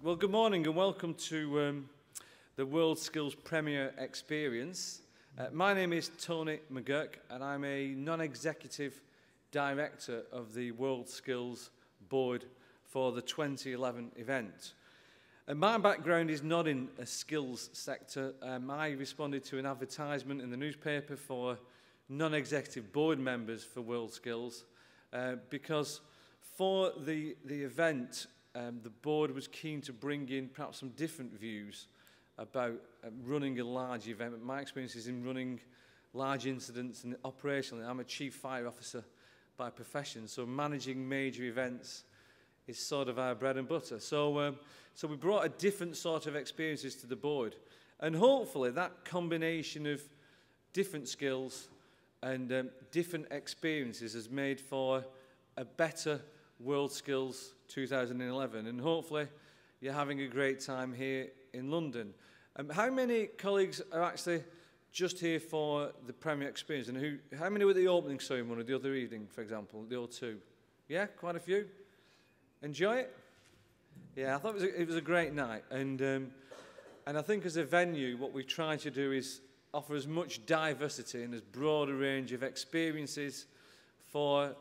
Well, good morning and welcome to the WorldSkills Premier Experience. My name is Tony McGurk and I'm a non-executive director of the WorldSkills board for the 2011 event. My background is not in a skills sector. I responded to an advertisement in the newspaper for non-executive board members for WorldSkills because for the event, the board was keen to bring in perhaps some different views about running a large event. My experience is in running large incidents and operationally. I'm a chief fire officer by profession, so managing major events is sort of our bread and butter. So we brought a different sort of experiences to the board, and hopefully that combination of different skills and different experiences has made for a better WorldSkills 2011, and hopefully you're having a great time here in London. How many colleagues are actually just here for the Premier Experience, and how many were at the opening ceremony the other evening, for example, the O2? Yeah, quite a few. Enjoy it? Yeah, I thought it was a great night, and I think as a venue, what we try to do is offer as much diversity and as broad a range of experiences for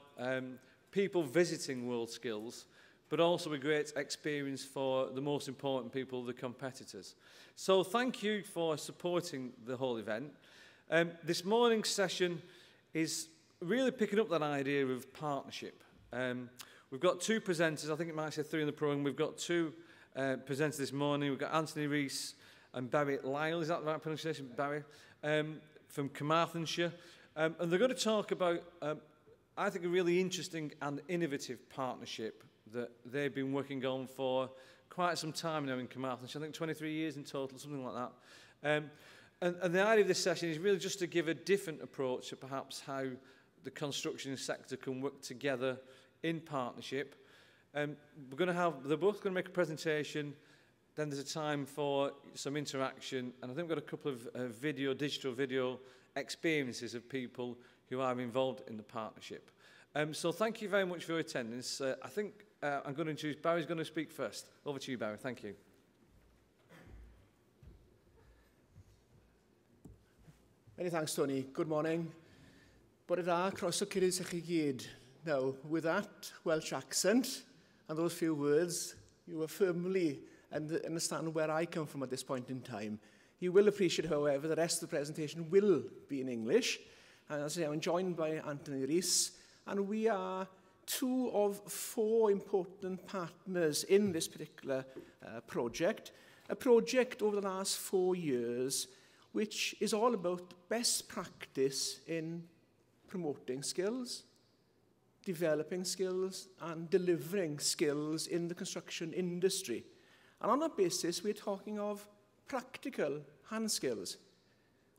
people visiting WorldSkills, but also a great experience for the most important people, the competitors. So thank you for supporting the whole event. This morning's session is really picking up that idea of partnership. We've got two presenters, I think it might say three in the programme. We've got two presenters this morning. We've got Anthony Rees and Barry Lyle, is that the right pronunciation, Barry? From Carmarthenshire. And they're going to talk about I think a really interesting and innovative partnership that they've been working on for quite some time now in Carmarthenshire. I think 23 years in total, something like that. And the idea of this session is really just to give a different approach to perhaps how the construction sector can work together in partnership. They're both going to make a presentation, then there's a time for some interaction, and I think we've got a couple of digital video experiences of people who are involved in the partnership. So thank you very much for your attendance. I think I'm going to introduce Barry's going to speak first. Over to you, Barry. Thank you. Many thanks, Tony. Good morning. Bore da, croeso cyrydd i chi gyd. Now, with that Welsh accent and those few words, you will firmly understand where I come from at this point in time. You will appreciate, however, the rest of the presentation will be in English. And as I say, I'm joined by Anthony Rees, and we are two of four important partners in this particular project. A project over the last 4 years, which is all about best practice in promoting skills, developing skills, and delivering skills in the construction industry. And on that basis, we're talking of practical hand skills.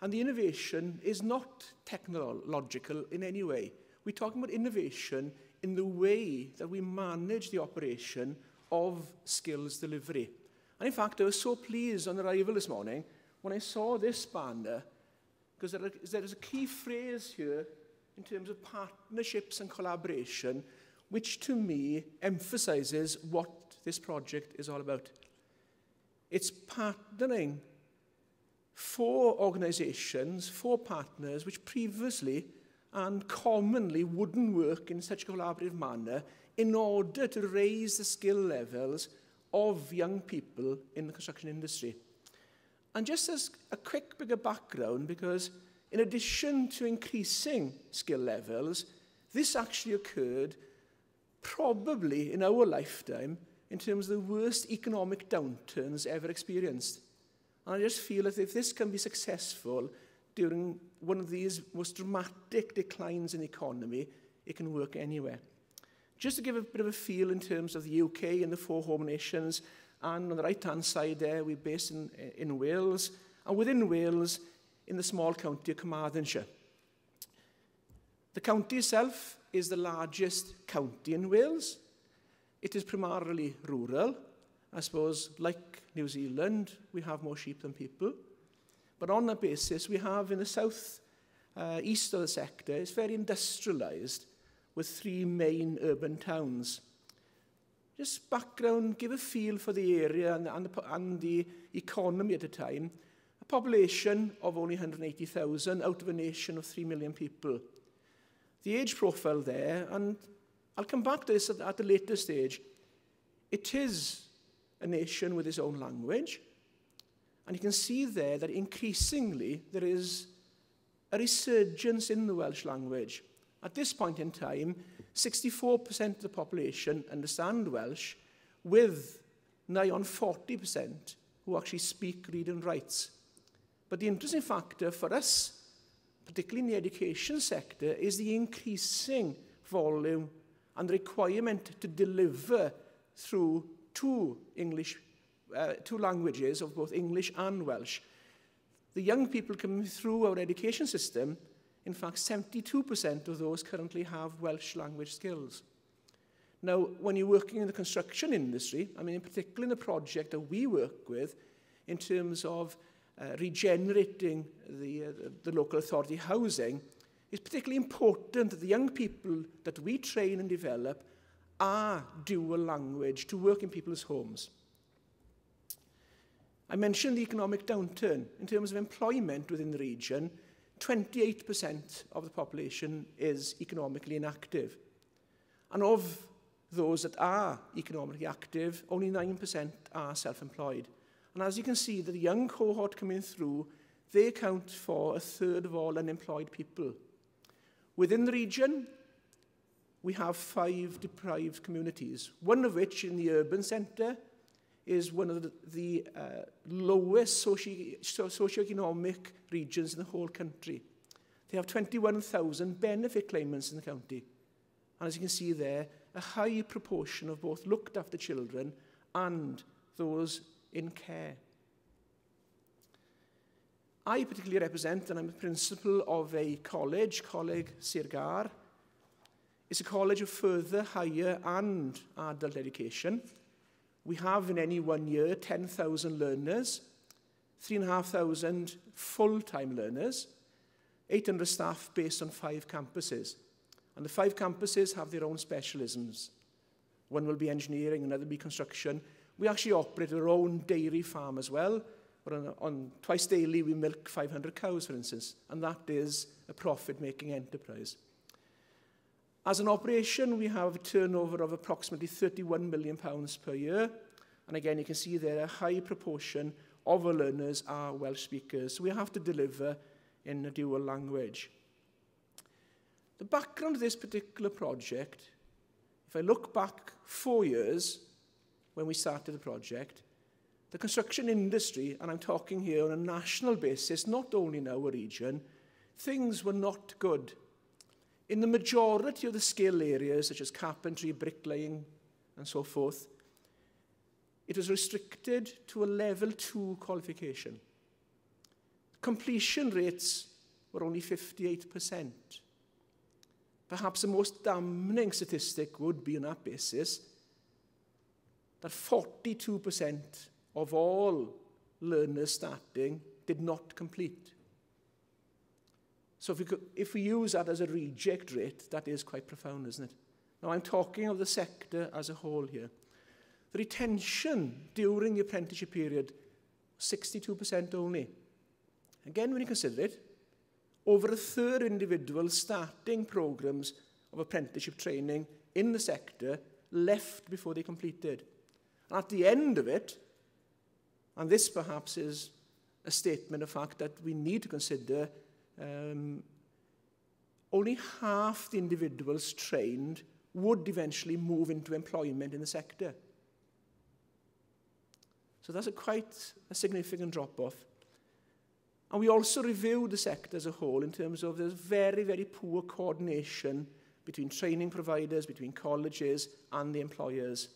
And the innovation is not technological in any way. We're talking about innovation in the way that we manage the operation of skills delivery. And in fact, I was so pleased on arrival this morning when I saw this banner, because there is a key phrase here in terms of partnerships and collaboration, which to me emphasizes what this project is all about. It's partnering for organizations, for partners, which previously and commonly wouldn't work in such a collaborative manner in order to raise the skill levels of young people in the construction industry. And just as a quick bit of background, because in addition to increasing skill levels, this actually occurred probably in our lifetime in terms of the worst economic downturns ever experienced. And I just feel that if this can be successful during one of these most dramatic declines in the economy, it can work anywhere. Just to give a bit of a feel in terms of the UK and the four home nations, and on the right-hand side there, we're based in Wales, and within Wales, in the small county of Carmarthenshire. The county itself is the largest county in Wales. It is primarily rural. I suppose, like New Zealand, we have more sheep than people. But on that basis, we have in the south east of the sector, it's very industrialised, with three main urban towns. just background, give a feel for the area and the economy at the time. A population of only 180,000 out of a nation of 3 million people. The age profile there, and I'll come back to this at a later stage, it is a nation with its own language. And you can see there that increasingly there is a resurgence in the Welsh language. At this point in time, 64% of the population understand Welsh, with nigh on 40% who actually speak, read and write. But the interesting factor for us, particularly in the education sector, is the increasing volume and the requirement to deliver through two languages of both English and Welsh. The young people coming through our education system, in fact, 72% of those currently have Welsh language skills. Now, when you're working in the construction industry, I mean, in particular in the project that we work with, in terms of regenerating the local authority housing, it's particularly important that the young people that we train and develop are dual language to work in people's homes. I mentioned the economic downturn. In terms of employment within the region, 28% of the population is economically inactive. And of those that are economically active, only 9% are self-employed. And as you can see, the young cohort coming through, they account for a third of all unemployed people. Within the region, we have 5 deprived communities, one of which in the urban centre is one of the lowest socioeconomic regions in the whole country. They have 21,000 benefit claimants in the county. And as you can see there, a high proportion of both looked after children and those in care. I particularly represent, and I'm the principal of a college, Coleg Sir Gar. It's a college of further, higher and adult education. We have in any 1 year 10,000 learners, 3,500 full-time learners, 800 staff based on 5 campuses. And the 5 campuses have their own specialisms. One will be engineering, another will be construction. We actually operate our own dairy farm as well. On twice daily, we milk 500 cows, for instance, and that is a profit-making enterprise. As an operation, we have a turnover of approximately £31 million per year. And again, you can see there a high proportion of our learners are Welsh speakers. So we have to deliver in a dual language. The background of this particular project, if I look back 4 years when we started the project, the construction industry, and I'm talking here on a national basis, not only in our region, things were not good. In the majority of the skill areas, such as carpentry, bricklaying, and so forth, it was restricted to a level 2 qualification. Completion rates were only 58%. Perhaps the most damning statistic would be on that basis that 42% of all learners starting did not complete. So if we use that as a reject rate, that is quite profound, isn't it? Now, I'm talking of the sector as a whole here. The retention during the apprenticeship period, 62% only. Again, when you consider it, over a third of individuals starting programs of apprenticeship training in the sector left before they completed. And at the end of it, and this perhaps is a statement of fact that we need to consider, only half the individuals trained would eventually move into employment in the sector. So that's quite a significant drop-off. And we also reviewed the sector as a whole in terms of there's very, very poor coordination between training providers, between colleges and the employers.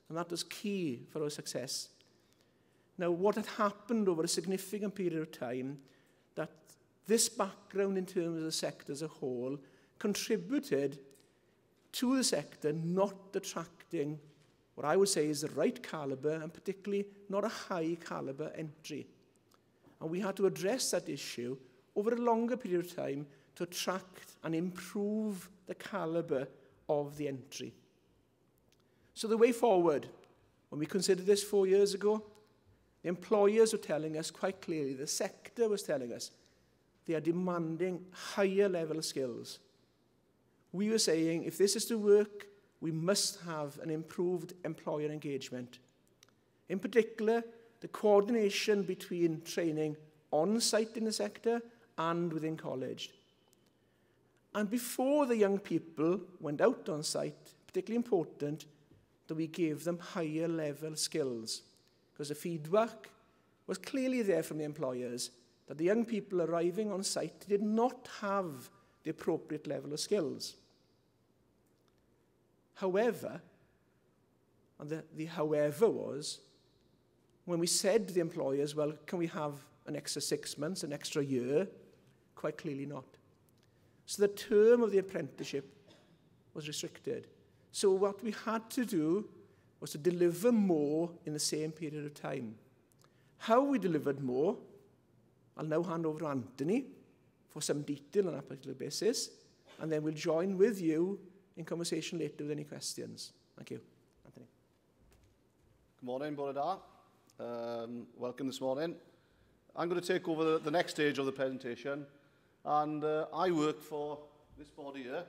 And that was key for our success. Now, what had happened over a significant period of time, that this background in terms of the sector as a whole contributed to the sector not attracting what I would say is the right calibre, and particularly not a high calibre entry. And we had to address that issue over a longer period of time to attract and improve the calibre of the entry. So the way forward, when we considered this 4 years ago, the employers were telling us quite clearly, the sector was telling us, they are demanding higher level skills. We were saying, if this is to work, we must have an improved employer engagement. In particular, the coordination between training on-site in the sector and within college. And before the young people went out on site, particularly important that we gave them higher level skills, because the feedback was clearly there from the employers that the young people arriving on site did not have the appropriate level of skills. However, and the however was, when we said to the employers, well, can we have an extra 6 months, an extra year? Quite clearly not. So the term of the apprenticeship was restricted. So what we had to do was to deliver more in the same period of time. How we delivered more, I'll now hand over to Anthony for some detail on that particular basis, and then we'll join with you in conversation later with any questions. Thank you. Anthony. Good morning, bore da. Welcome this morning. I'm going to take over the next stage of the presentation, and I work for this body here.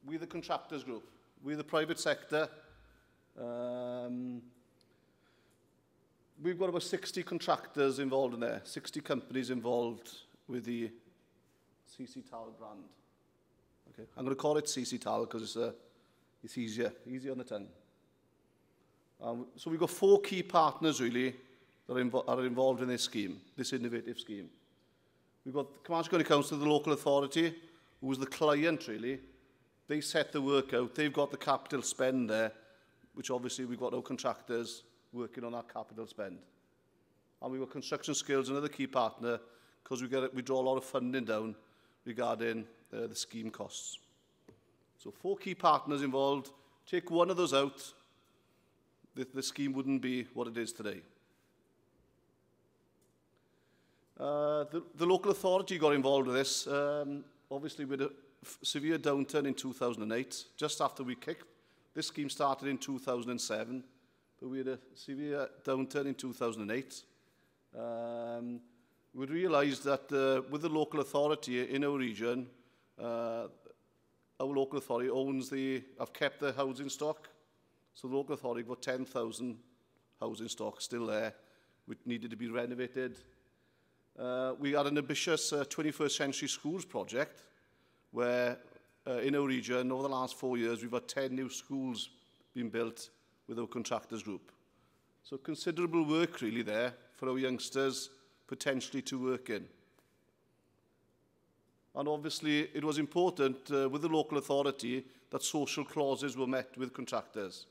We're the contractors group. We're the private sector. We've got about 60 contractors involved in there, 60 companies involved with the CC Tal brand. Okay. I'm going to call it CC Tal because it's easier on the tongue. So we've got 4 key partners really that are involved in this scheme, this innovative scheme. We've got the Commercial County Council, the local authority, who is the client really. They set the work out. They've got the capital spend there, which obviously we've got our contractors working on that capital spend. And we've got Construction Skills, another key partner, because we draw a lot of funding down regarding the scheme costs. So 4 key partners involved. Take one of those out, the scheme wouldn't be what it is today. The local authority got involved with this, obviously with a severe downturn in 2008, just after we kicked. This scheme started in 2007, but we had a severe downturn in 2008. We realised that with the local authority in our region, our local authority have kept the housing stock. So the local authority got 10,000 housing stock still there, which needed to be renovated. We had an ambitious 21st century schools project, where in our region, over the last 4 years, we've had 10 new schools being built with our contractors group. So considerable work really there for our youngsters potentially to work in. And obviously it was important with the local authority that social clauses were met with contractors.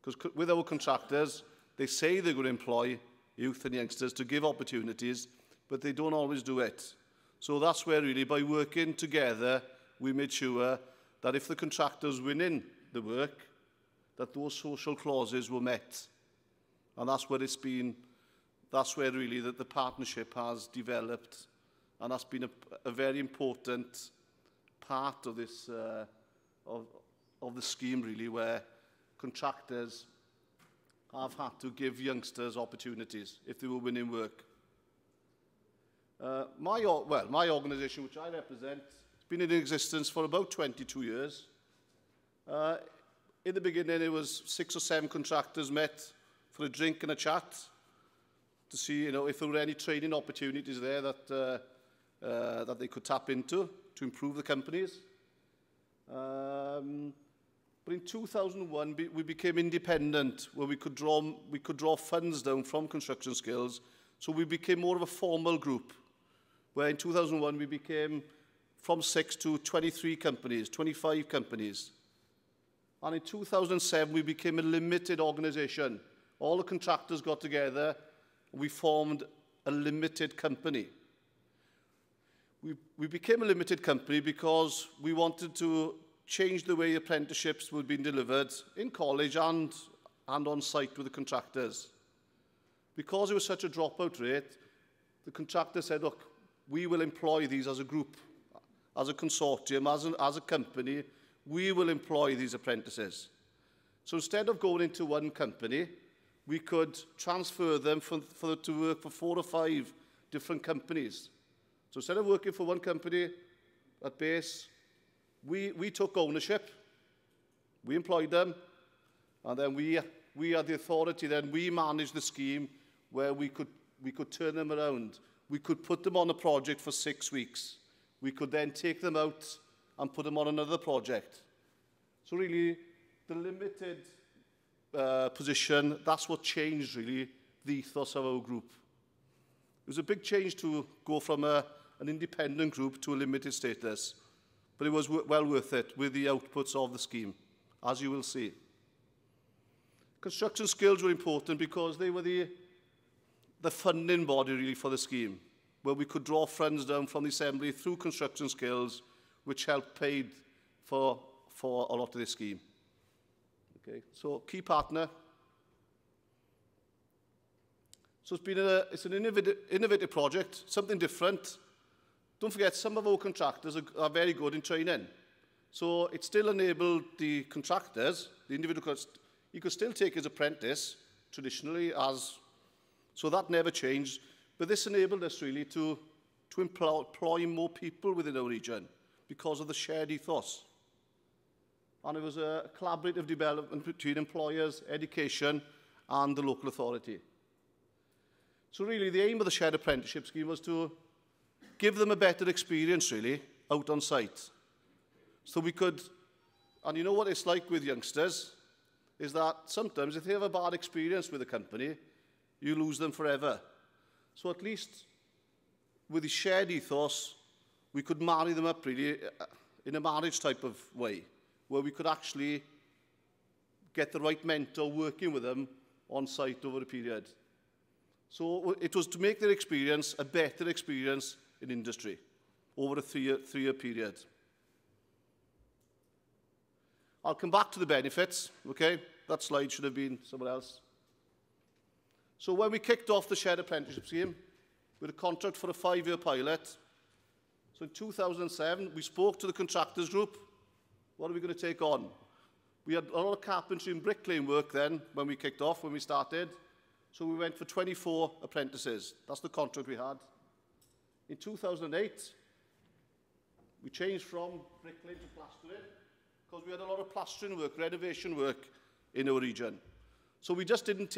Because with our contractors, they say they're going to employ youth and youngsters to give opportunities, but they don't always do it. So that's where really by working together, we made sure that if the contractors winning the work, that those social clauses were met. And that's where that's where really the partnership has developed. And that's been a very important part of this, of the scheme really, where contractors have had to give youngsters opportunities if they were winning work. My organisation, which I represent, has been in existence for about 22 years. In the beginning, it was 6 or 7 contractors met for a drink and a chat to see, if there were any training opportunities there that they could tap into to improve the companies. But in 2001, we became independent, where we could draw funds down from Construction Skills. So we became more of a formal group, where in 2001 we became from 6 to 23 companies, 25 companies. And in 2007 we became a limited organisation. All the contractors got together, we formed a limited company. We became a limited company because we wanted to change the way apprenticeships were being delivered in college and on site with the contractors. Because it was such a dropout rate, the contractor said, look, we will employ these as a group, as a consortium, as a company. we will employ these apprentices. So instead of going into one company, we could transfer them to work for 4 or 5 different companies. So instead of working for one company at base, we took ownership, we employed them, and then we had the authority, then we managed the scheme where we could turn them around. We could put them on a project for 6 weeks. We could then take them out and put them on another project. So really, the limited position, that's what changed really the ethos of our group. It was a big change to go from an independent group to a limited status, but it was well worth it with the outputs of the scheme, as you will see. Construction skills were important because they were the funding body really for the scheme, where we could draw funds down from the Assembly through construction skills, which helped pay for a lot of the scheme. Okay, so key partner. So it's an innovative project, something different. Don't forget, some of our contractors are very good in training. So it still enabled the contractors, the individual, he could still take his apprentice traditionally so that never changed. But this enabled us really to employ more people within our region because of the shared ethos. And it was a collaborative development between employers, education, and the local authority. So really, the aim of the shared apprenticeship scheme was to give them a better experience, really, out on site. So we could, and you know what it's like with youngsters, is that sometimes if they have a bad experience with a company, you lose them forever. So at least with the shared ethos, we could marry them up really in a marriage type of way, where we could actually get the right mentor working with them on site over a period. So it was to make their experience a better experience in industry over a three-year period. I'll come back to the benefits, okay? That slide should have been somewhere else. So when we kicked off the shared apprenticeship scheme, with a contract for a 5-year pilot, so in 2007, we spoke to the contractors group. What are we going to take on? We had a lot of carpentry and bricklaying work then when we kicked off, when we started. So we went for 24 apprentices. That's the contract we had. In 2008, we changed from bricklaying to plastering because we had a lot of plastering work, renovation work in our region. So we just didn't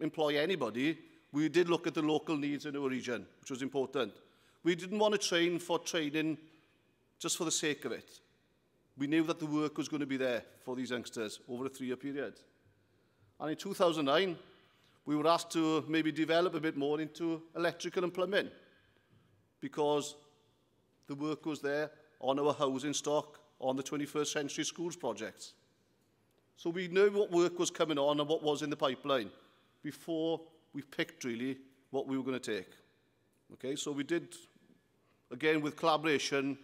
employ anybody. We did look at the local needs in our region, which was important. We didn't want to train for training just for the sake of it. We knew that the work was going to be there for these youngsters over a 3-year period. And in 2009, we were asked to maybe develop a bit more into electrical and plumbing because the work was there on our housing stock on the 21st Century Schools projects. So we knew what work was coming on and what was in the pipeline before we picked really what we were going to take. Okay, so we did, again with collaboration,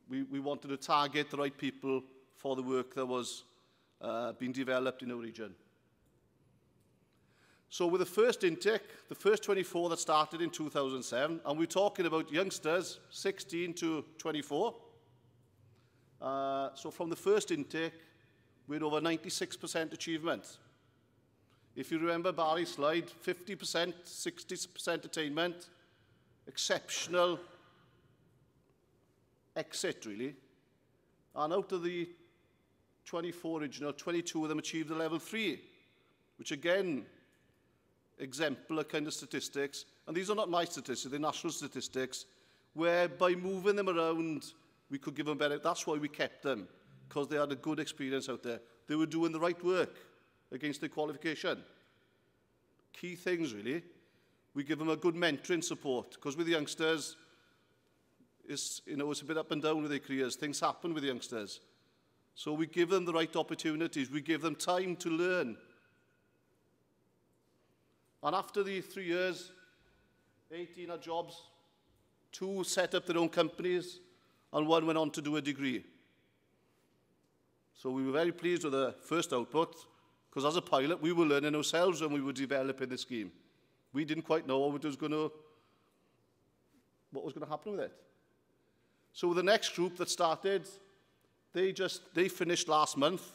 we wanted to target the right people for the work that was being developed in our region. So with the first intake, the first 24 that started in 2007, and we're talking about youngsters 16 to 24. So from the first intake, we had over 96% achievement. If you remember Barry's slide, 50%, 60% attainment, exceptional exit really. And out of the 24 original, 22 of them achieved a level 3, which again, exemplar kind of statistics, and these are not my statistics, they're national statistics, where by moving them around, we could give them better. That's why we kept them, because they had a good experience out there. They were doing the right work against their qualification. Key things, really. We give them a good mentoring support, because with the youngsters, it's a bit up and down with their careers. Things happen with the youngsters. So we give them the right opportunities. We give them time to learn. And after the 3 years, 18 had jobs, 2 set up their own companies, and 1 went on to do a degree. So we were very pleased with the first output, because as a pilot, we were learning ourselves when we were developing the scheme. We didn't quite know what was going to happen with it. So the next group that started, They finished last month.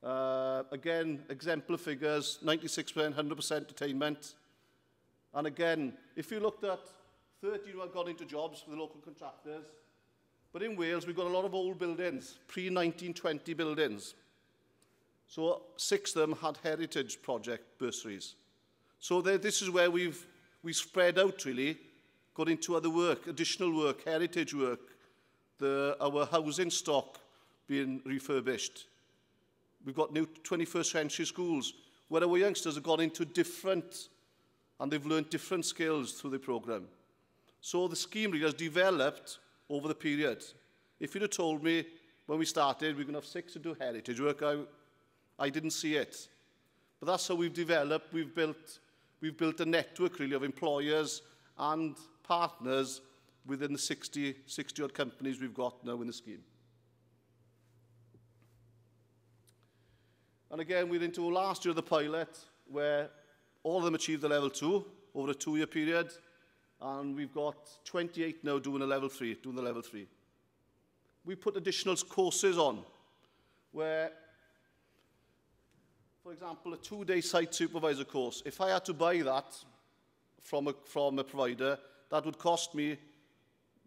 Again, exemplar figures, 96%, 100% attainment. And again, if you looked at 13 who had gone into jobs for the local contractors, but in Wales, we've got a lot of old buildings, pre-1920 buildings. So 6 of them had heritage project bursaries. So this is where we spread out, really, got into other work, additional work, heritage work, our housing stock being refurbished. We've got new 21st century schools where our youngsters have gone into different, and they've learned different skills through the programme. So the scheme really has developed over the period. If you'd have told me when we started we're going to have 6 to do heritage work, I didn't see it. But that's how we've developed. We've built a network, really, of employers and partners within the 60-odd companies we've got now in the scheme. And again, we're into last year of the pilot, where all of them achieved the level 2 over a 2-year period, and we've got 28 now doing the level 3. We put additional courses on, where, for example, a 2-day site supervisor course. If I had to buy that from a provider, that would cost me,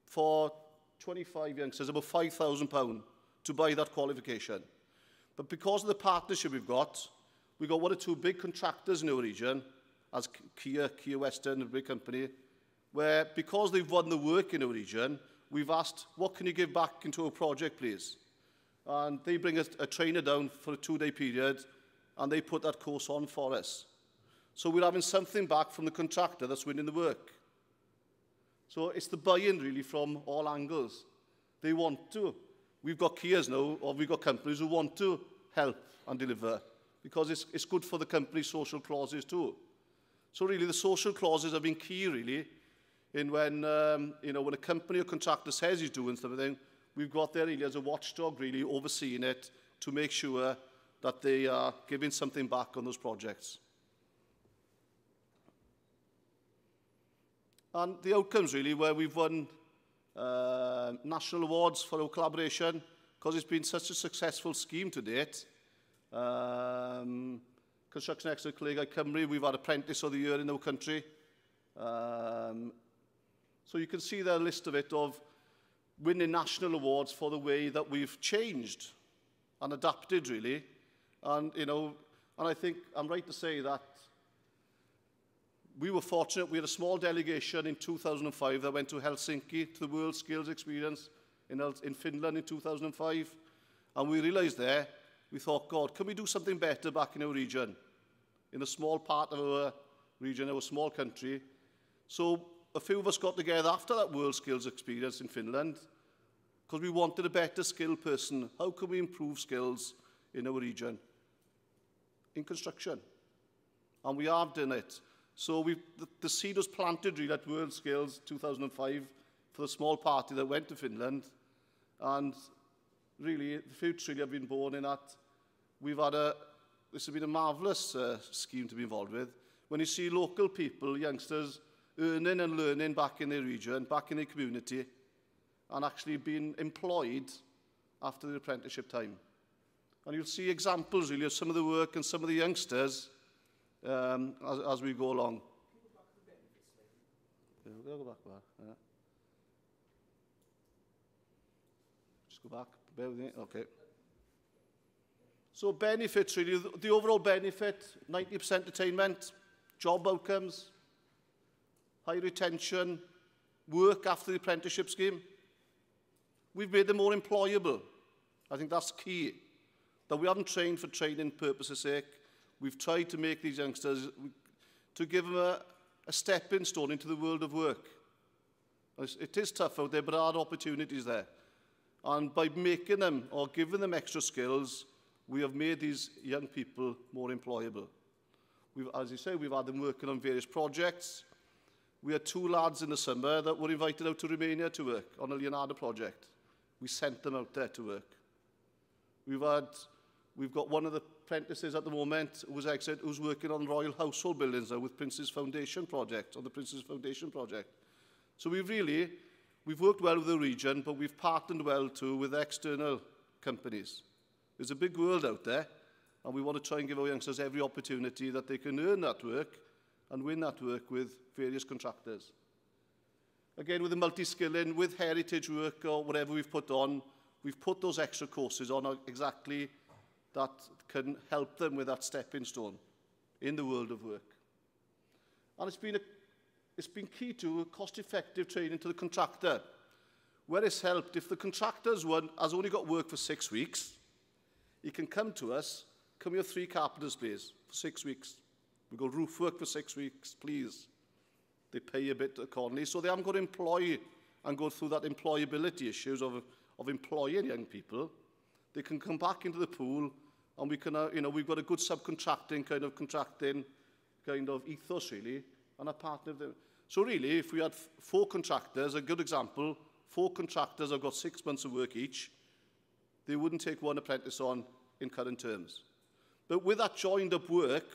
for 25 youngsters, about £5,000 to buy that qualification. But because of the partnership we've got 1 or 2 big contractors in our region, as Kia Western, a big company, where because they've won the work in our region, we've asked, what can you give back into our project, please? And they bring a trainer down for a 2-day period, and they put that course on for us. So we're having something back from the contractor that's winning the work. So it's the buy-in, really, from all angles. They want to. We've got Kias now, or we've got companies who want to help and deliver, because it's good for the company's social clauses too. So really, the social clauses have been key, really, in when a company or contractor says he's doing something, we've got there really as a watchdog, really, overseeing it to make sure that they are giving something back on those projects. And the outcomes, really, where we've won national awards for our collaboration, because it's been such a successful scheme to date. Construction Excellence Colega Cymru, we've had Apprentice of the Year in our country. So you can see there a list of it, of winning national awards for the way that we've changed and adapted, really. And, and I think I'm right to say that we were fortunate. We had a small delegation in 2005 that went to Helsinki, to the WorldSkills experience in Finland in 2005. And we realised there, we thought, God, can we do something better back in our region? In a small part of our region, our small country. So a few of us got together after that WorldSkills experience in Finland, because we wanted a better skilled person. How can we improve skills in our region? In construction. And we have done it. So the seed was planted, really, at WorldSkills 2005 for the small party that went to Finland. And really, the fruits really have been born in that. This has been a marvellous scheme to be involved with. When you see local people, youngsters, earning and learning back in their region, back in their community, and actually being employed after their apprenticeship time. And you'll see examples, really, of some of the work and some of the youngsters as we go along. Go back. Yeah. Just go back. Bear with me. Okay. So benefits, really. The overall benefit, 90% attainment, job outcomes, high retention, work after the apprenticeship scheme. We've made them more employable. I think that's key. That we haven't trained for training purposes' sake. We've tried to make these youngsters, to give them a stepping stone into the world of work. It is tough out there, but there are opportunities there. And by making them, or giving them extra skills, we have made these young people more employable. As you say, we've had them working on various projects. We had 2 lads in the summer that were invited out to Romania to work on a Leonardo project. We sent them out there to work. We've got one of the apprentices at the moment who's working on Royal Household Buildings now with Prince's Foundation Project, on the Prince's Foundation Project. So we've worked well with the region, but we've partnered well too with external companies. There's a big world out there, and we want to try and give our youngsters every opportunity that they can earn that work and win that work with various contractors. Again, with the multi-skilling, with heritage work or whatever we've put on, we've put those extra courses on exactly that can help them with that stepping stone in the world of work. And it's been key to cost-effective training to the contractor, where it's helped if the contractor has only got work for 6 weeks, he can come to us, come here 3 carpenters, please, for 6 weeks. We go roof work for 6 weeks, please. They pay a bit accordingly, so they haven't got to employ and go through that employability issues of employing young people. They can come back into the pool, and we can, we've got a good subcontracting kind of ethos, really, and a partner of them. So really, if we had 4 contractors, a good example, 4 contractors have got 6 months of work each, they wouldn't take 1 apprentice on in current terms. But with that joined up work,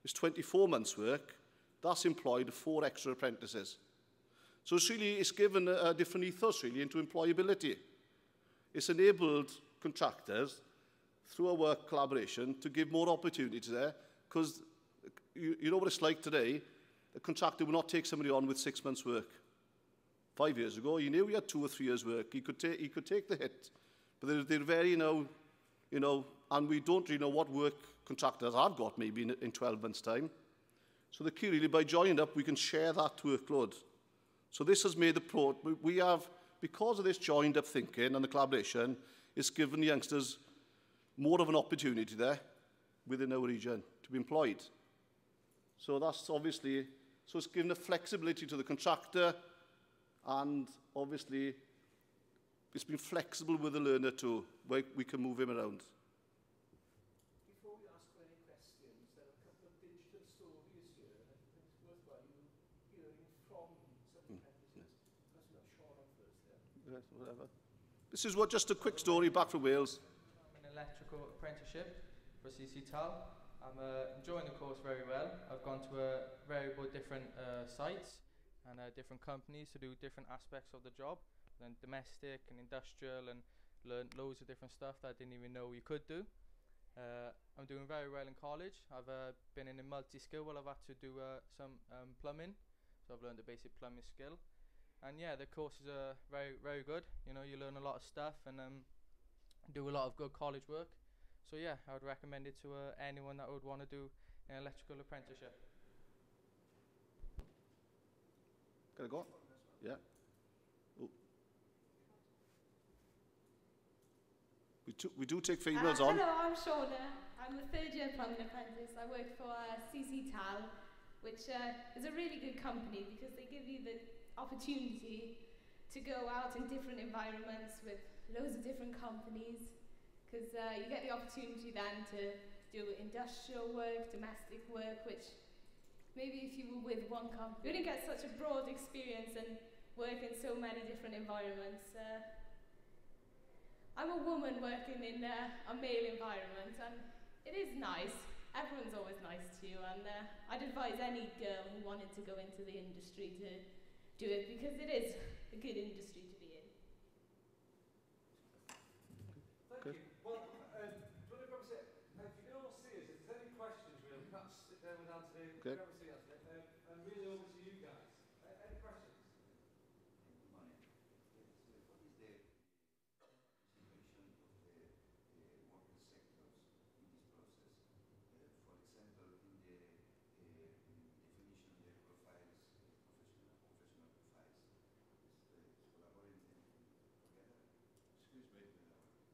it's 24 months work, that's employed 4 extra apprentices. So it's given a different ethos, really, into employability. It's enabled contractors, through our work collaboration, to give more opportunities there, because you know what it's like today. A contractor would not take somebody on with 6 months' work. 5 years ago, he knew he had 2 or 3 years' work. He could take the hit. But they're very, and we don't really know what work contractors have got maybe in 12 months' time. So the key really, by joining up, we can share that workload. So this has made we have, because of this joined up thinking and the collaboration, it's given the youngsters more of an opportunity there within our region to be employed. So that's obviously, so it's given a flexibility to the contractor, and obviously it's been flexible with the learner too, where we can move him around. Before we ask any questions, there are a couple of digital stories here, and I think it's worthwhile you hearing from some apprentices. That's not Sean on first there. Yes, whatever. This is just a quick story back from Wales. I'm an electrical apprenticeship for CCTAL. I'm enjoying the course very well. I've gone to a variable different sites and different companies to do different aspects of the job, and domestic and industrial, and learned loads of different stuff that I didn't even know you could do. I'm doing very well in college. I've been in a multi-skill where I've had to do some plumbing, so I've learned a basic plumbing skill. And yeah, the courses are very, very good. You know, you learn a lot of stuff and do a lot of good college work. So yeah, I would recommend it to anyone that would want to do an electrical apprenticeship. Can I go? Yeah. Oh. We do take females on. Hello, I'm Shauna. I'm a 3rd-year plumbing apprentice. I work for CCTAL, which is a really good company because they give you the opportunity to go out in different environments with loads of different companies, because you get the opportunity then to do industrial work, domestic work, which maybe if you were with one company, you wouldn't get such a broad experience and work in so many different environments. I'm a woman working in a male environment, and it is nice. Everyone's always nice to you, and I'd advise any girl who wanted to go into the industry to do it, because it is a good industry to be in. Thank you. Well, if you can all see us, if there's any questions, really, perhaps sit down with Anthony, okay. grab a seat, Anthony, and really over to you guys. Any questions? Good morning. Yes, what is the situation of the working sectors in this process? For example, in the definition of the profiles, professional profiles, is collaborating them together? Excuse me,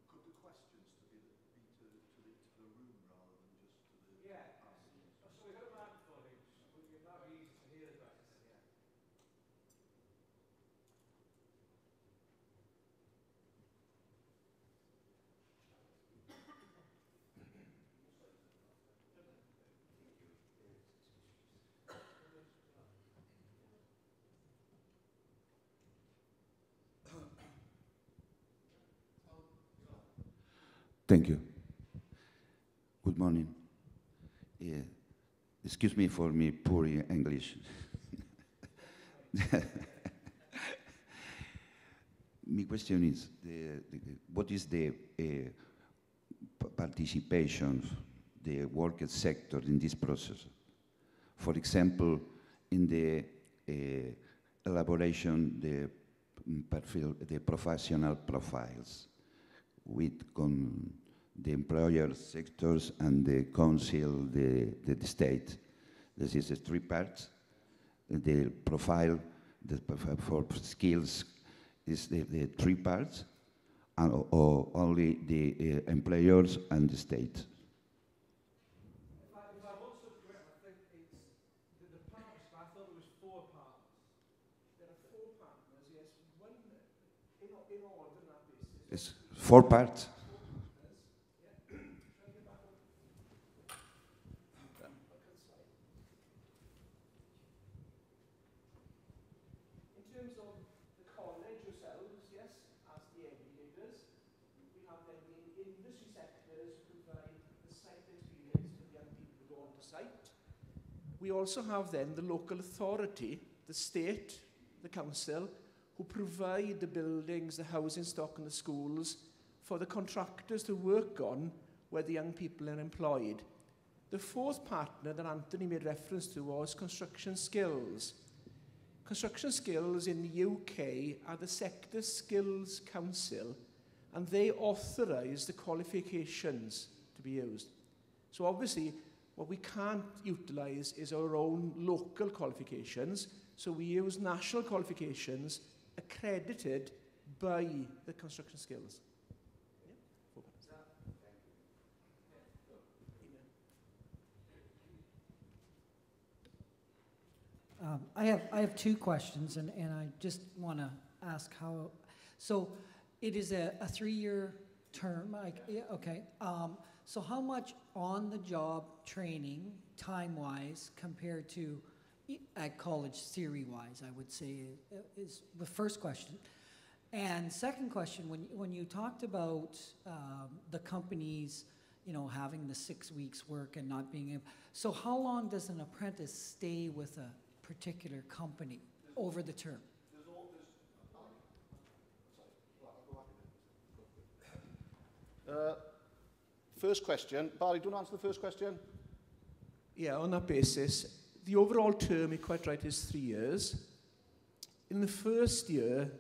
could the questions be to the room rather than just to the... Yeah. So we've got a microphone here. It might be easy to hear the questions. Yeah. Thank you. Good morning. Excuse me for me poor English. my question is, what is the participation of the worker sector in this process? For example, in the elaboration, the professional profiles with the employer sectors and the council, the state. This is 3 parts. The profile for skills is the 3 parts, or only the employers and the state. If I also correct, I think it's the partners, I thought it was 4 partners. There are 4 partners, yes. One, in order on that basis. It's 4 parts. In terms of the college yourselves, yes, as the educators, we have then the industry sectors who provide the site experience for the young people who go on to site. We also have then the local authority, the state, the council, who provide the buildings, the housing stock and the schools for the contractors to work on where the young people are employed. The 4th partner that Anthony made reference to was Construction Skills. Construction Skills in the UK are the Sector Skills Council, and they authorise the qualifications to be used. So obviously, what we can't utilise is our own local qualifications, so we use national qualifications accredited by the Construction Skills. I have 2 questions, and I just want to ask how. So, it is a 3-year term. Yeah, okay. So, how much on-the-job training, time-wise, compared to at college theory-wise, I would say, is the first question. And second question, when you talked about the companies, you know, having the 6 weeks work and not being able. So, how long does an apprentice stay with a particular company over the term? First question. Barry, do you want to answer the first question? Yeah, on that basis, the overall term, you're quite right, is 3 years. In the first year,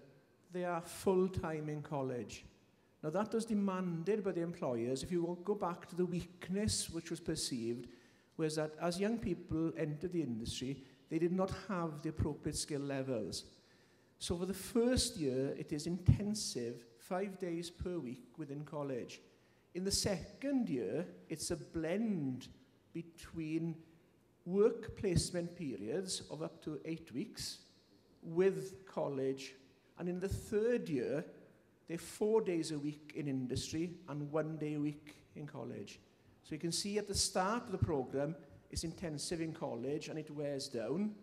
they are full-time in college. Now, that was demanded by the employers. If you go back to the weakness which was perceived, was that as young people entered the industry, they did not have the appropriate skill levels. So for the first year, it is intensive, 5 days per week within college. In the second year, it's a blend between work placement periods of up to 8 weeks with college. And in the third year, they're 4 days a week in industry and 1 day a week in college. So you can see at the start of the program, it's intensive in college and it wears down,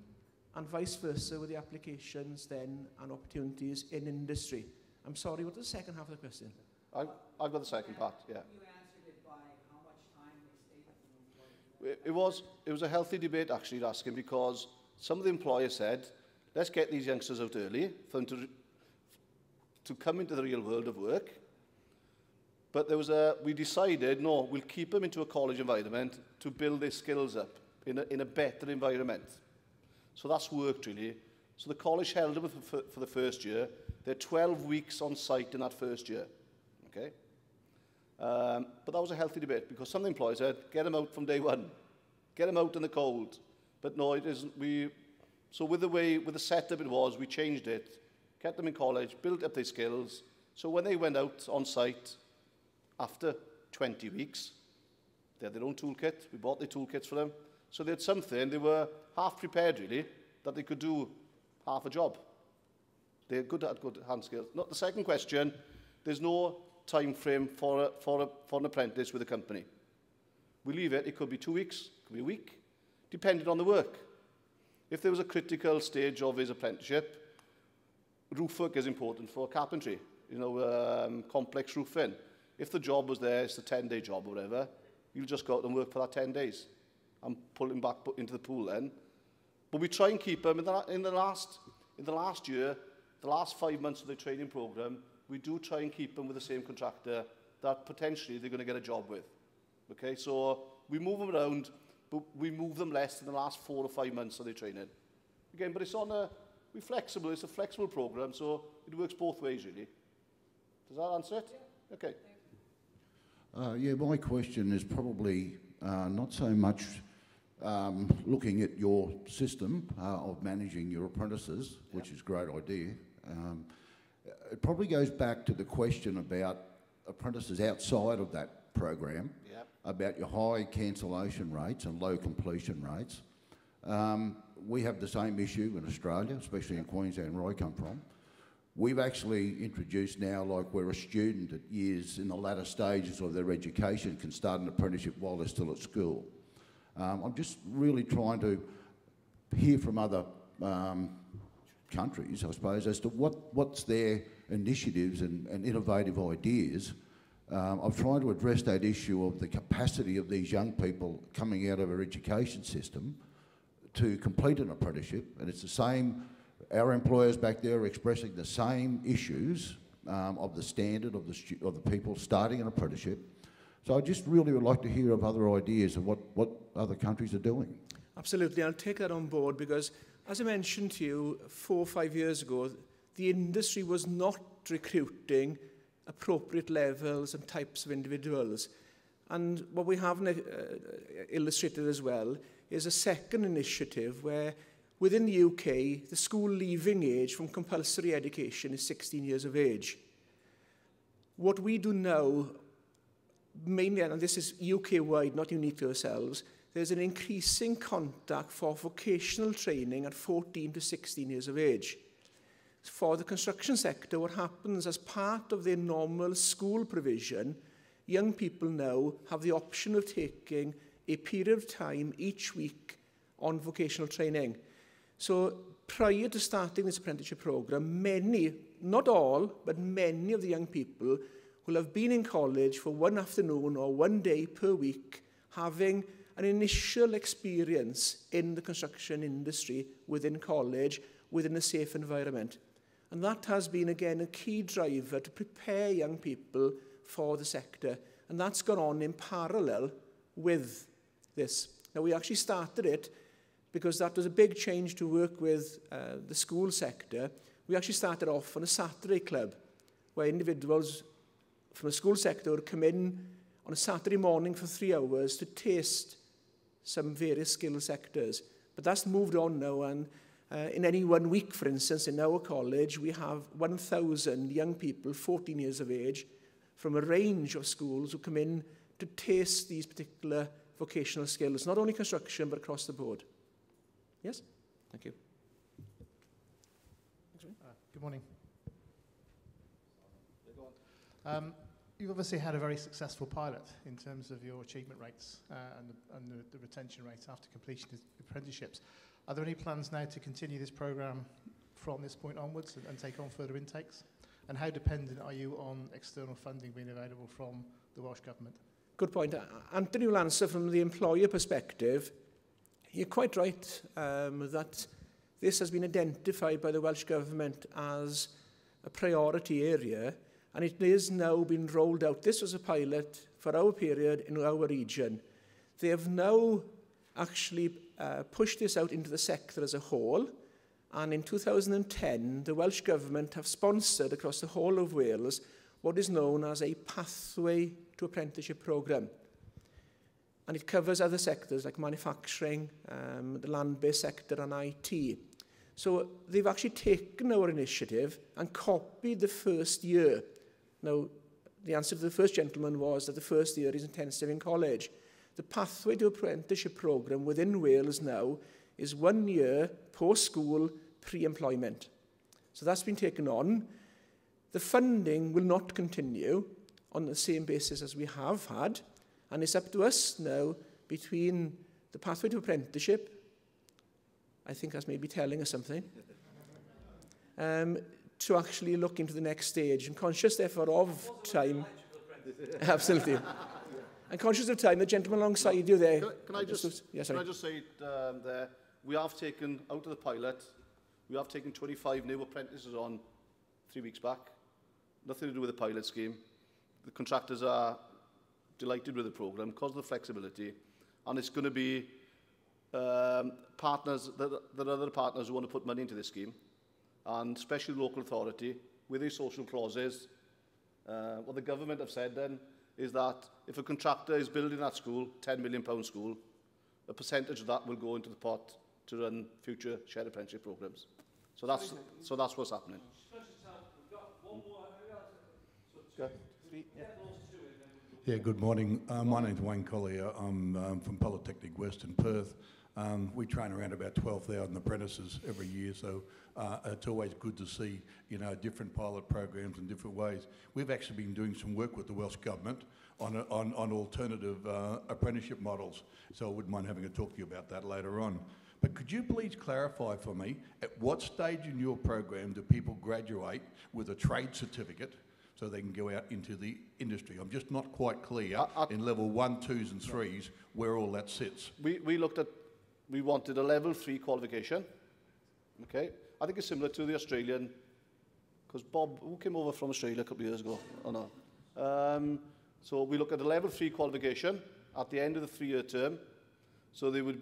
and vice versa with the applications then and opportunities in industry. I'm sorry, what was the second half of the question? I've got the second part, yeah. You answered it by how much time they stay with the employer. It was a healthy debate, actually, asking, because some of the employers said, let's get these youngsters out early for them to come into the real world of work. But we decided, no, we'll keep them into a college environment to build their skills up in a better environment. So that's worked, really. So the college held them for the first year. They're 12 weeks on site in that first year. Okay? But that was a healthy debate, because some of the employers said, get them out from day one. Get them out in the cold. But no, it isn't. So with the setup it was, we changed it, kept them in college, built up their skills. So when they went out on site, after 20 weeks, they had their own toolkit. We bought their toolkits for them. So they had something, they were half prepared, really, that they could do half a job. They had good hand skills. Not the second question, there's no time frame for an apprentice with a company. We leave it could be 2 weeks, it could be a week, depending on the work. If there was a critical stage of his apprenticeship, roof work is important for carpentry, complex roofing. If the job was there, it's a 10-day job or whatever, you'll just go out and work for that 10 days and pull him back into the pool then. But we try and keep them. In the last year, the last 5 months of their training programme, we do try and keep them with the same contractor that potentially they're going to get a job with. Okay, so we move them around, but we move them less in the last 4 or 5 months of their training. Again, but it's on a, we're flexible, it's a flexible programme, so it works both ways, really. Does that answer it? Yeah. Okay. Yeah, my question is probably not so much looking at your system of managing your apprentices, which is a great idea. It probably goes back to the question about apprentices outside of that program, about your high cancellation rates and low completion rates. We have the same issue in Australia, especially in Queensland, where I come from. We've actually introduced now, like where a student at years in the latter stages of their education can start an apprenticeship while they're still at school. I'm just really trying to hear from other countries, I suppose, as to what's their initiatives and innovative ideas of trying to address that issue of the capacity of these young people coming out of our education system to complete an apprenticeship. And it's the same, our employers back there are expressing the same issues of the standard of the people starting an apprenticeship. So I just really would like to hear of other ideas of what other countries are doing. Absolutely, I'll take that on board because, as I mentioned to you 4 or 5 years ago, the industry was not recruiting appropriate levels and types of individuals. And what we have illustrated as well is a second initiative where within the UK, the school leaving age from compulsory education is 16 years of age. What we do now, mainly, and this is UK-wide, not unique to ourselves, there's an increasing contact for vocational training at 14 to 16 years of age. For the construction sector, what happens as part of their normal school provision, young people now have the option of taking a period of time each week on vocational training. So prior to starting this apprenticeship programme, many, not all, but many of the young people will have been in college for one afternoon or one day per week, having an initial experience in the construction industry within college, within a safe environment. And that has been, again, a key driver to prepare young people for the sector. And that's gone on in parallel with this. Now, we actually started it because that was a big change to work with the school sector. We actually started off on a Saturday club where individuals from the school sector would come in on a Saturday morning for 3 hours to taste some various skill sectors. But that's moved on now, and in any 1 week, for instance, in our college, we have 1,000 young people, 14 years of age, from a range of schools who come in to taste these particular vocational skills, not only construction, but across the board. Yes? Thank you. Good morning. You've obviously had a very successful pilot in terms of your achievement rates and the retention rates after completion of apprenticeships. Are there any plans now to continue this programme from this point onwards and take on further intakes? And how dependent are you on external funding being available from the Welsh Government? Good point. Anthony will answer from the employer perspective. You're quite right that this has been identified by the Welsh Government as a priority area, and it is now been rolled out. This was a pilot for our period in our region. They have now actually pushed this out into the sector as a whole, and in 2010, the Welsh Government have sponsored across the whole of Wales what is known as a pathway to apprenticeship programme. And it covers other sectors like manufacturing, the land-based sector and IT. So they've actually taken our initiative and copied the first year. Now, the answer to the first gentleman was that the first year is intensive in college. The pathway to apprenticeship programme within Wales now is 1 year post-school pre-employment. So that's been taken on. The funding will not continue on the same basis as we have had, and it's up to us now between the pathway to apprenticeship, I think that's maybe telling us something, to actually look into the next stage. And conscious, therefore, of time. Absolutely. And conscious of time, the gentleman alongside you there. Can I just say there, we have taken out of the pilot We have taken 25 new apprentices on 3 weeks back. Nothing to do with the pilot scheme. The contractors are delighted with the programme because of the flexibility, and it's going to be partners, there are other partners who want to put money into this scheme, and especially the local authority, with these social clauses. What the government have said then is that if a contractor is building that school, £10 million school, a percentage of that will go into the pot to run future shared apprenticeship programmes. So that's what's happening. Yeah, good morning. My name's Wayne Collier. I'm from Polytechnic West in Perth. We train around about 12,000 apprentices every year, so it's always good to see, you know, different pilot programs in different ways. We've actually been doing some work with the Welsh Government on alternative apprenticeship models, so I wouldn't mind having a talk to you about that later on. But could you please clarify for me, at what stage in your program do people graduate with a trade certificate so they can go out into the industry? I'm just not quite clear in level 1, 2s and 3s where all that sits. We wanted a level 3 qualification. Okay, I think it's similar to the Australian, because Bob, who came over from Australia a couple of years ago, oh no. So we look at a level 3 qualification at the end of the 3-year term, so they would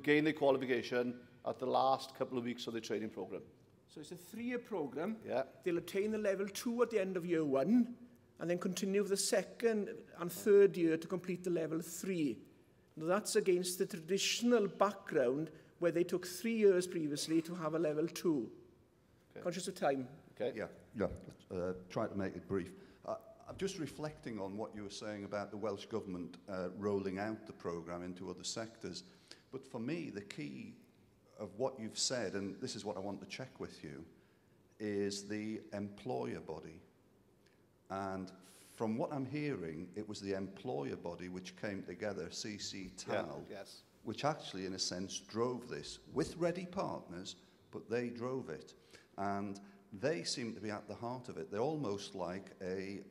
gain their qualification at the last couple of weeks of the training program. So it's a 3-year program. Yeah. They'll attain the level 2 at the end of year 1, and then continue for the 2nd and 3rd year to complete the level 3. Now that's against the traditional background where they took 3 years previously to have a level 2. Okay. Conscious of time. Okay. Yeah. Try to make it brief. I'm just reflecting on what you were saying about the Welsh Government rolling out the programme into other sectors. But for me, the key of what you've said, and this is what I want to check with you, is the employer body. And from what I'm hearing, it was the employer body which came together, CC Tal, yes, which actually, in a sense, drove this with ready partners, but they drove it. And they seem to be at the heart of it. They're almost like a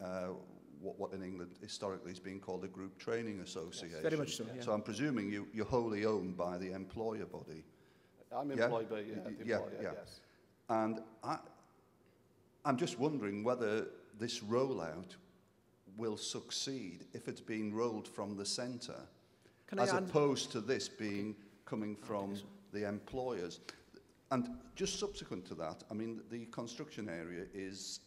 what in England historically has been called a group training association. Yes, very much so, yeah. So I'm presuming you're wholly owned by the employer body. I'm employed by the employer, yes. And I'm just wondering whether this rollout will succeed if it's being rolled from the centre, as opposed to this coming from the employers. And just subsequent to that, I mean, the construction area is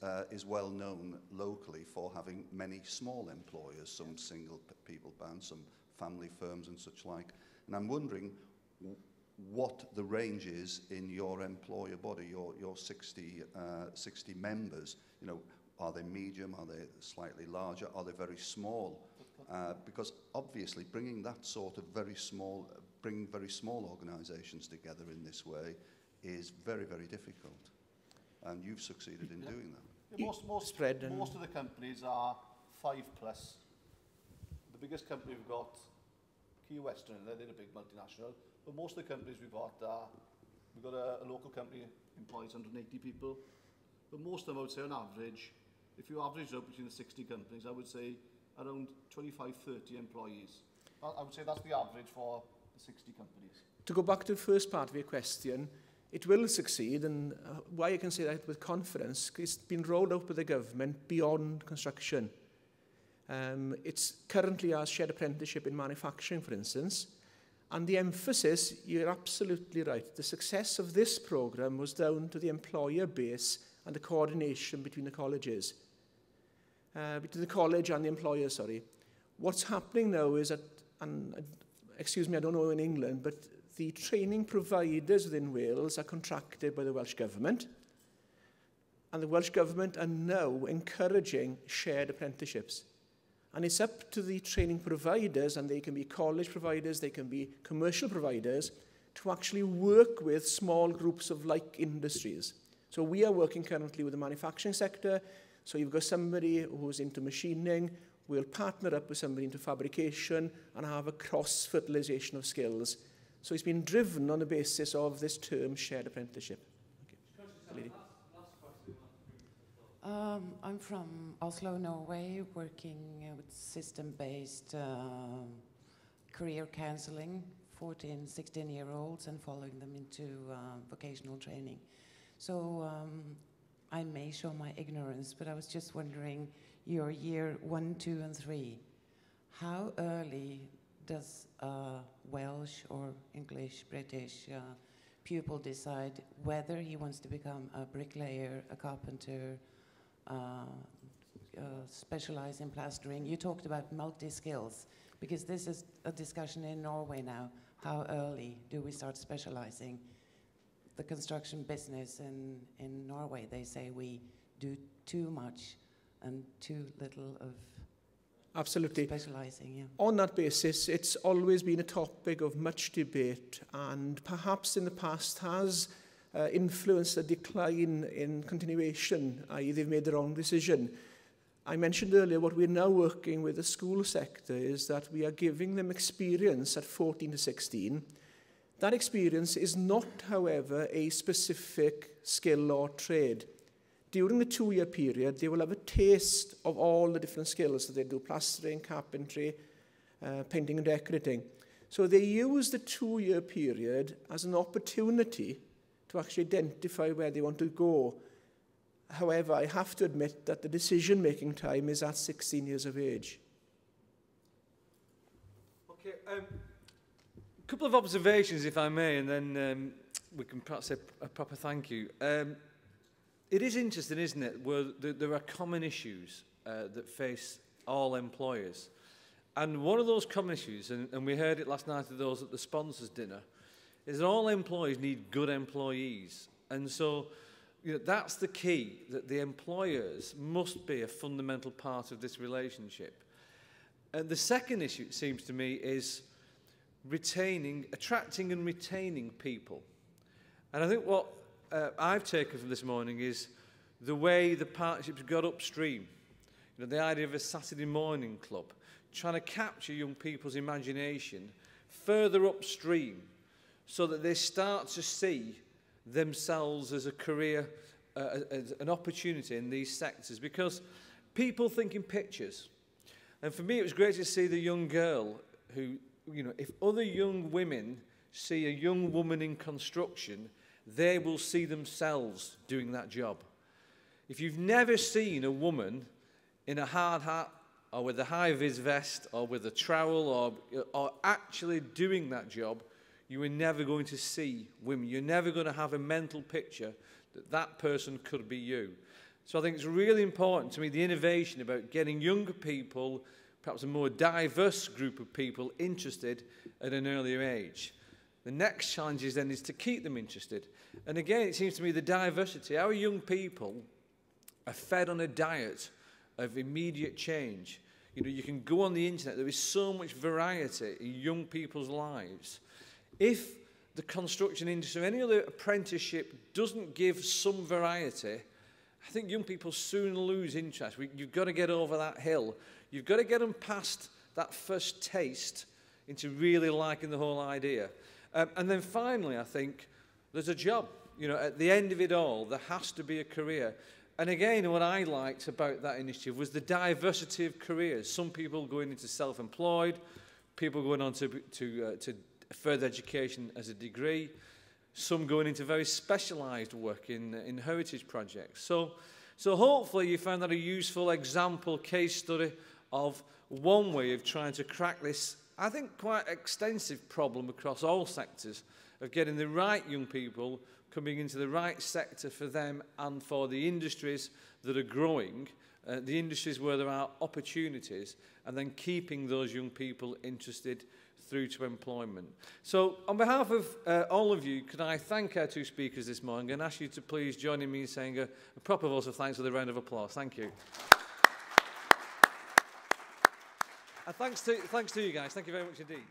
well known locally for having many small employers, some single people bound, some family firms and such like. And I'm wondering what the range is in your employer body, your 60 members. You know, are they medium? Are they slightly larger? Are they very small? Because obviously bringing that sort of very small organisations together in this way is very, very difficult, and you've succeeded in doing that. Yeah, most of the companies are 5+. The biggest company we've got, Key Western, they're a big multinational, but most of the companies we've got we've got a local company employs 180 people, but most of them, I would say on average, if you average out between the 60 companies, I would say around 25, 30 employees. I would say that's the average for the 60 companies. To go back to the first part of your question, it will succeed, and why I can say that with confidence, it's been rolled out by the government beyond construction. It's currently as shared apprenticeship in manufacturing, for instance, and the emphasis, you're absolutely right, the success of this programme was down to the employer base and the coordination between the colleges. Between the college and the employer, sorry. What's happening now is that, and excuse me, I don't know in England, but the training providers within Wales are contracted by the Welsh Government, and the Welsh Government are now encouraging shared apprenticeships. And it's up to the training providers, and they can be college providers, they can be commercial providers, to actually work with small groups of like industries. So we are working currently with the manufacturing sector. So you've got somebody who's into machining, we'll partner up with somebody into fabrication and have a cross-fertilisation of skills. So it's been driven on the basis of this term, shared apprenticeship. Okay. I'm from Oslo, Norway, working with system-based career counseling 14, 16-year-olds and following them into vocational training. So I may show my ignorance, but I was just wondering, your year 1, 2, and 3, how early does a Welsh or English, British pupil decide whether he wants to become a bricklayer, a carpenter, specialize in plastering? You talked about multi-skills, because this is a discussion in Norway now. How early do we start specializing? The construction business in Norway, they say we do too much and too little of absolutely specializing. Yeah. On that basis, it's always been a topic of much debate, and perhaps in the past has influenced a decline in continuation, i.e. they've made the wrong decision. I mentioned earlier what we're now working with the school sector is that we are giving them experience at 14 to 16. That experience is not, however, a specific skill or trade. During the 2-year period, they will have a taste of all the different skills that they do: plastering, carpentry, painting and decorating. So they use the 2-year period as an opportunity to actually identify where they want to go. However, I have to admit that the decision-making time is at 16 years of age. Okay, a couple of observations, if I may, and then we can perhaps say a proper thank you. It is interesting, isn't it, where there are common issues that face all employers. And one of those common issues, and we heard it last night at those at the sponsors' dinner, is that all employees need good employees. And so, you know, that's the key, that the employers must be a fundamental part of this relationship. And the second issue, it seems to me, is attracting and retaining people. And I think what I've taken from this morning is the way the partnerships got upstream. You know, the idea of a Saturday morning club, trying to capture young people's imagination further upstream so that they start to see themselves as a career, as an opportunity in these sectors, because people think in pictures. And for me, it was great to see the young girl who, you know, if other young women see a young woman in construction, they will see themselves doing that job. If you've never seen a woman in a hard hat or with a high-vis vest or with a trowel or actually doing that job, you are never going to see women. You're never going to have a mental picture that that person could be you. So I think it's really important to me, the innovation about getting younger people, perhaps a more diverse group of people, interested at an earlier age. The next challenge is then to keep them interested. And again, it seems to me the diversity. Our young people are fed on a diet of immediate change. You know, you can go on the internet. There is so much variety in young people's lives. If the construction industry or any other apprenticeship doesn't give some variety, I think young people soon lose interest. You've got to get over that hill. You've got to get them past that first taste into really liking the whole idea. And then finally, I think there's a job. You know, at the end of it all, there has to be a career. And again, what I liked about that initiative was the diversity of careers. Some people going into self-employed, people going on to further education as a degree, some going into very specialised work in heritage projects. So hopefully you found that a useful example case study of one way of trying to crack this, I think, quite extensive problem across all sectors of getting the right young people coming into the right sector for them and for the industries that are growing, the industries where there are opportunities, and then keeping those young people interested through to employment. So on behalf of all of you, could I thank our two speakers this morning and ask you to please join in me in saying a proper vote of thanks with a round of applause. Thank you. And thanks to you guys. Thank you very much indeed.